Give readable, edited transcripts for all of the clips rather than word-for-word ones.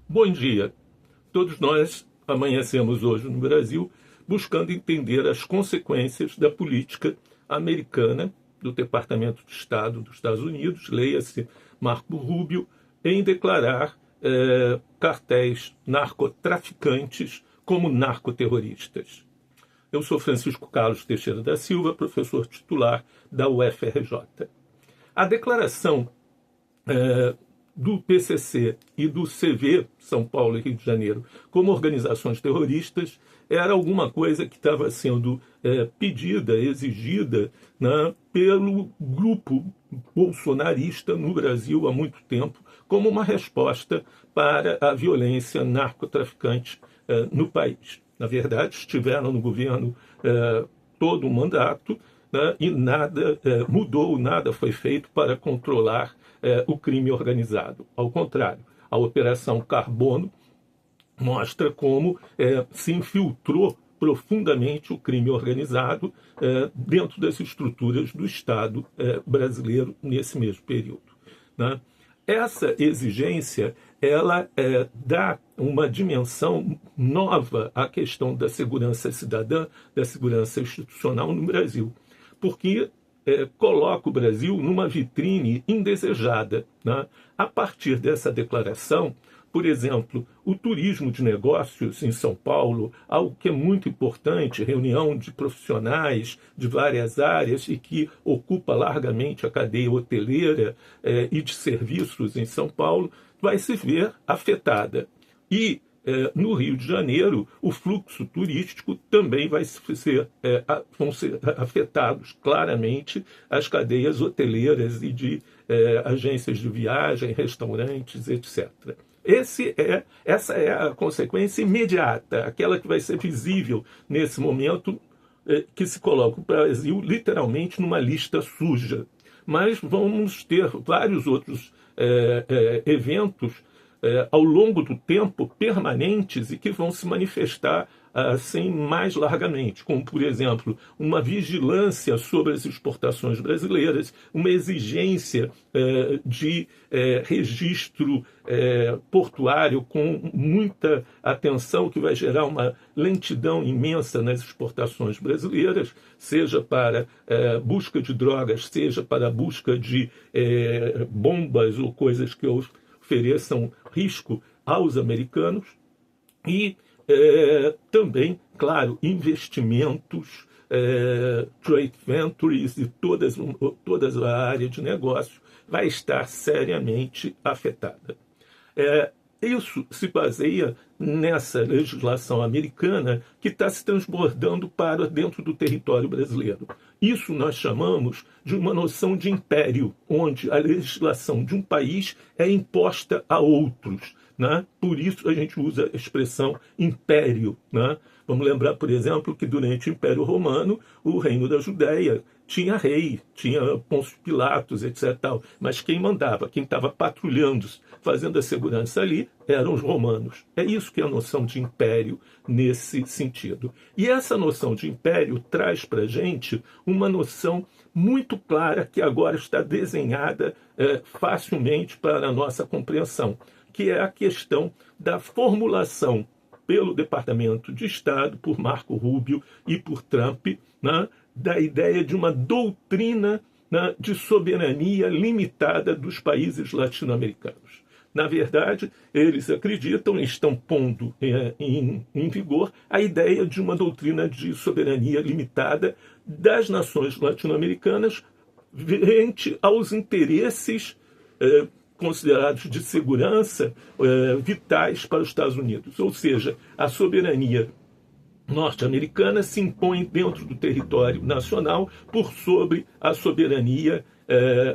Bom dia. Todos nós amanhecemos hoje no Brasil buscando entender as consequências da política americana do Departamento de Estado dos Estados Unidos, leia-se Marco Rubio, em declarar cartéis narcotraficantes como narcoterroristas. Eu sou Francisco Carlos Teixeira da Silva, professor titular da UFRJ. A declaração do PCC e do CV, São Paulo e Rio de Janeiro, como organizações terroristas, era alguma coisa que estava sendo pedida, exigida, né, pelo grupo bolsonarista no Brasil há muito tempo, como uma resposta para a violência narcotraficante no país. Na verdade, estiveram no governo todo o mandato, né, e nada mudou, nada foi feito para controlar o crime organizado. Ao contrário, a Operação Carbono mostra como se infiltrou profundamente o crime organizado dentro das estruturas do Estado brasileiro nesse mesmo período, né? Essa exigência, ela dá uma dimensão nova à questão da segurança cidadã, da segurança institucional no Brasil, porque coloca o Brasil numa vitrine indesejada, né? A partir dessa declaração, por exemplo, o turismo de negócios em São Paulo, algo que é muito importante, reunião de profissionais de várias áreas e que ocupa largamente a cadeia hoteleira e de serviços em São Paulo, vai se ver afetada. E no Rio de Janeiro, o fluxo turístico também vão ser afetados claramente as cadeias hoteleiras e de agências de viagem, restaurantes, etc. Essa é a consequência imediata, aquela que vai ser visível nesse momento que se coloca o Brasil literalmente numa lista suja. Mas vamos ter vários outros eventos ao longo do tempo permanentes e que vão se manifestar assim mais largamente, como, por exemplo, uma vigilância sobre as exportações brasileiras, uma exigência de registro portuário com muita atenção, que vai gerar uma lentidão imensa nas exportações brasileiras, seja para busca de drogas, seja para a busca de bombas ou coisas que ofereçam risco aos americanos, e também, claro, investimentos, trade ventures e toda a área de negócio vai estar seriamente afetada. Isso se baseia nessa legislação americana que está se transbordando para dentro do território brasileiro. Isso nós chamamos de uma noção de império, onde a legislação de um país é imposta a outros, né? Por isso a gente usa a expressão império, né? Vamos lembrar, por exemplo, que durante o Império Romano, o Reino da Judéia tinha rei, tinha Pôncio Pilatos, etc. Mas quem mandava, quem estava patrulhando, fazendo a segurança ali, eram os romanos. É isso que é a noção de império nesse sentido. E essa noção de império traz para a gente uma noção muito clara que agora está desenhada facilmente para a nossa compreensão, que é a questão da formulação pelo Departamento de Estado, por Marco Rubio e por Trump, né, da ideia de uma doutrina, né, de soberania limitada dos países latino-americanos. Na verdade, eles acreditam, estão pondo em vigor a ideia de uma doutrina de soberania limitada das nações latino-americanas frente aos interesses considerados de segurança vitais para os Estados Unidos. Ou seja, a soberania norte-americana se impõe dentro do território nacional por sobre a soberania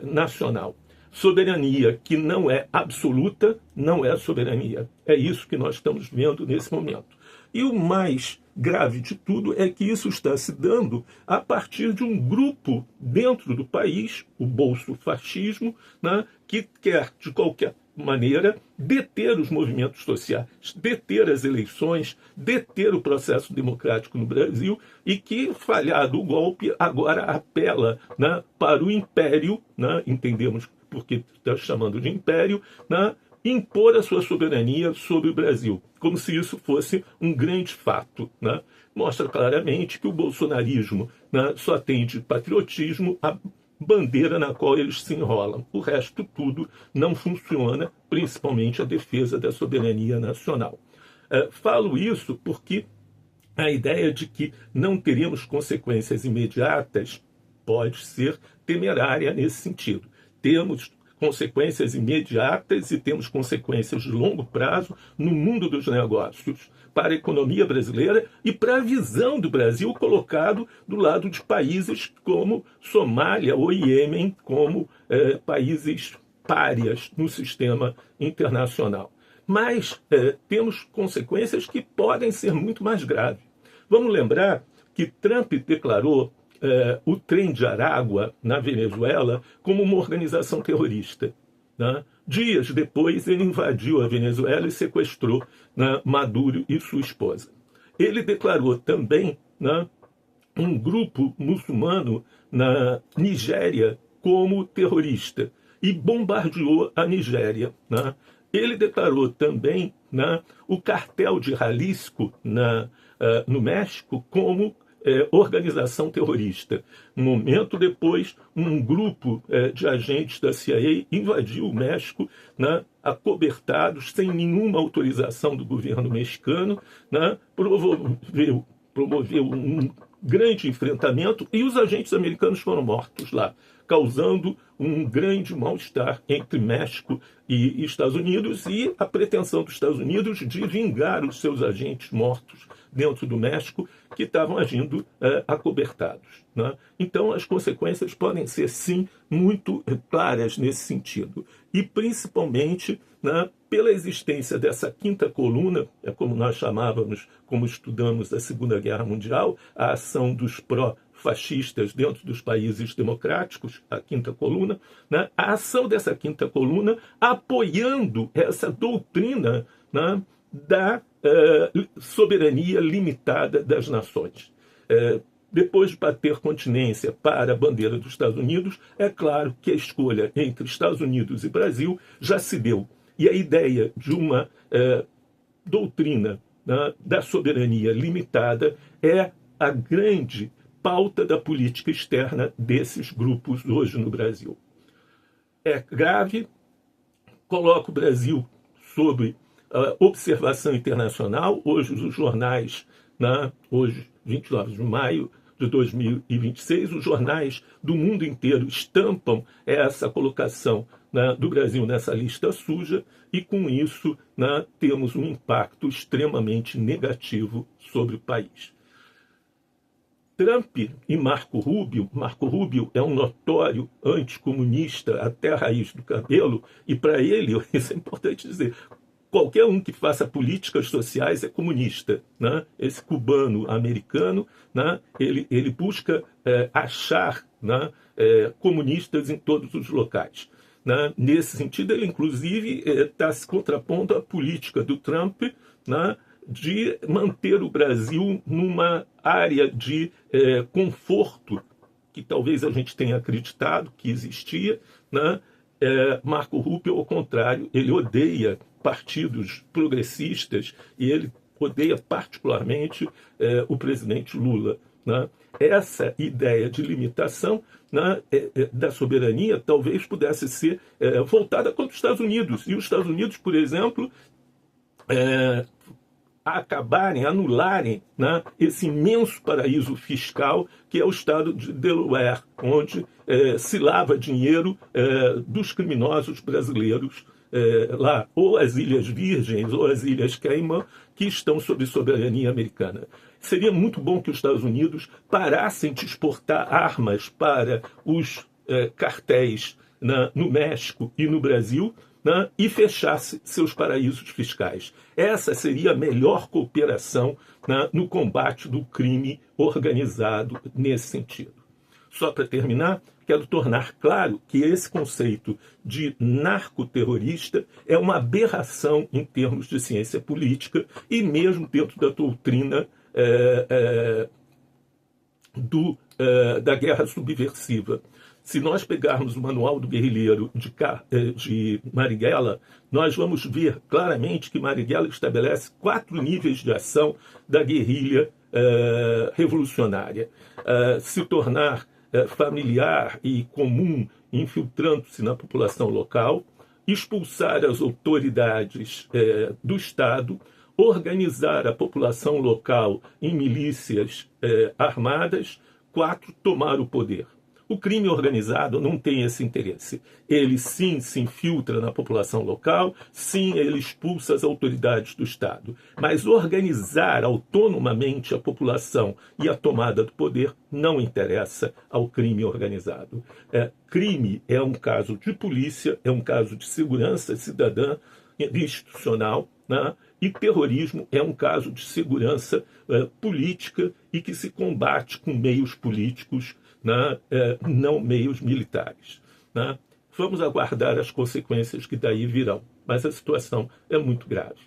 nacional. Soberania que não é absoluta, não é soberania. É isso que nós estamos vendo nesse momento. E o mais grave de tudo é que isso está se dando a partir de um grupo dentro do país, o bolsofascismo, né, que quer, de qualquer maneira, deter os movimentos sociais, deter as eleições, deter o processo democrático no Brasil e que, falhado o golpe, agora apela, né, para o império, né, entendemos porque está chamando de império, né, impor a sua soberania sobre o Brasil, como se isso fosse um grande fato, né? Mostra claramente que o bolsonarismo, né, só tem de patriotismo a bandeira na qual eles se enrolam. O resto tudo não funciona, principalmente a defesa da soberania nacional. Falo isso porque a ideia de que não teremos consequências imediatas pode ser temerária nesse sentido. Temos consequências imediatas e temos consequências de longo prazo no mundo dos negócios, para a economia brasileira e para a visão do Brasil colocado do lado de países como Somália ou Iêmen, como países párias no sistema internacional. Mas temos consequências que podem ser muito mais graves. Vamos lembrar que Trump declarou o Trem de Aragua, na Venezuela, como uma organização terrorista, né? Dias depois, ele invadiu a Venezuela e sequestrou, né, Maduro e sua esposa. Ele declarou também, né, um grupo muçulmano na Nigéria como terrorista e bombardeou a Nigéria, né? Ele declarou também, né, o cartel de Jalisco no México como organização terrorista. Um momento depois, um grupo de agentes da CIA invadiu o México, né, acobertados, sem nenhuma autorização do governo mexicano, né, promoveu um grande enfrentamento e os agentes americanos foram mortos lá, causando um grande mal-estar entre México e Estados Unidos e a pretensão dos Estados Unidos de vingar os seus agentes mortos dentro do México que estavam agindo acobertados, né? Então, as consequências podem ser, sim, muito claras nesse sentido. E, principalmente, né, pela existência dessa quinta coluna, como nós chamávamos, como estudamos a Segunda Guerra Mundial, a ação dos pró-fascistas dentro dos países democráticos, a quinta coluna, né, a ação dessa quinta coluna apoiando essa doutrina, né, da soberania limitada das nações. Depois de bater continência para a bandeira dos Estados Unidos, é claro que a escolha entre Estados Unidos e Brasil já se deu. E a ideia de uma doutrina, né, da soberania limitada é a grande pauta da política externa desses grupos hoje no Brasil. É grave, coloca o Brasil sob observação internacional. Hoje os jornais, né, hoje 29 de maio de 2026, os jornais do mundo inteiro estampam essa colocação, né, do Brasil nessa lista suja e com isso, né, temos um impacto extremamente negativo sobre o país. Trump e Marco Rubio é um notório anticomunista até a raiz do cabelo e para ele, isso é importante dizer, qualquer um que faça políticas sociais é comunista, né? Esse cubano-americano, né, ele busca achar, né, comunistas em todos os locais, né? Nesse sentido, ele inclusive está se contrapondo à política do Trump, né, de manter o Brasil numa área de conforto que talvez a gente tenha acreditado que existia, né? Marco Rubio, ao contrário, ele odeia partidos progressistas e ele odeia particularmente o presidente Lula, né? Essa ideia de limitação, né, da soberania talvez pudesse ser voltada contra os Estados Unidos. E os Estados Unidos, por exemplo, anularem, né, esse imenso paraíso fiscal que é o estado de Delaware, onde se lava dinheiro dos criminosos brasileiros lá, ou as Ilhas Virgens ou as Ilhas Caimã, que estão sob soberania americana. Seria muito bom que os Estados Unidos parassem de exportar armas para os cartéis, né, no México e no Brasil, né, e fechasse seus paraísos fiscais. Essa seria a melhor cooperação, né, no combate do crime organizado nesse sentido. Só para terminar, quero tornar claro que esse conceito de narcoterrorista é uma aberração em termos de ciência política e mesmo dentro da doutrina da guerra subversiva. Se nós pegarmos o Manual do Guerrilheiro de Marighella, nós vamos ver claramente que Marighella estabelece 4 níveis de ação da guerrilha revolucionária. Se tornar familiar e comum, infiltrando-se na população local, expulsar as autoridades do Estado, organizar a população local em milícias armadas, 4, tomar o poder. O crime organizado não tem esse interesse. Ele sim se infiltra na população local, sim ele expulsa as autoridades do Estado. Mas organizar autonomamente a população e a tomada do poder não interessa ao crime organizado. Crime é um caso de polícia, é um caso de segurança cidadã institucional, né? E terrorismo é um caso de segurança política e que se combate com meios políticos, né? Não meios militares. Né? Vamos aguardar as consequências que daí virão, mas a situação é muito grave.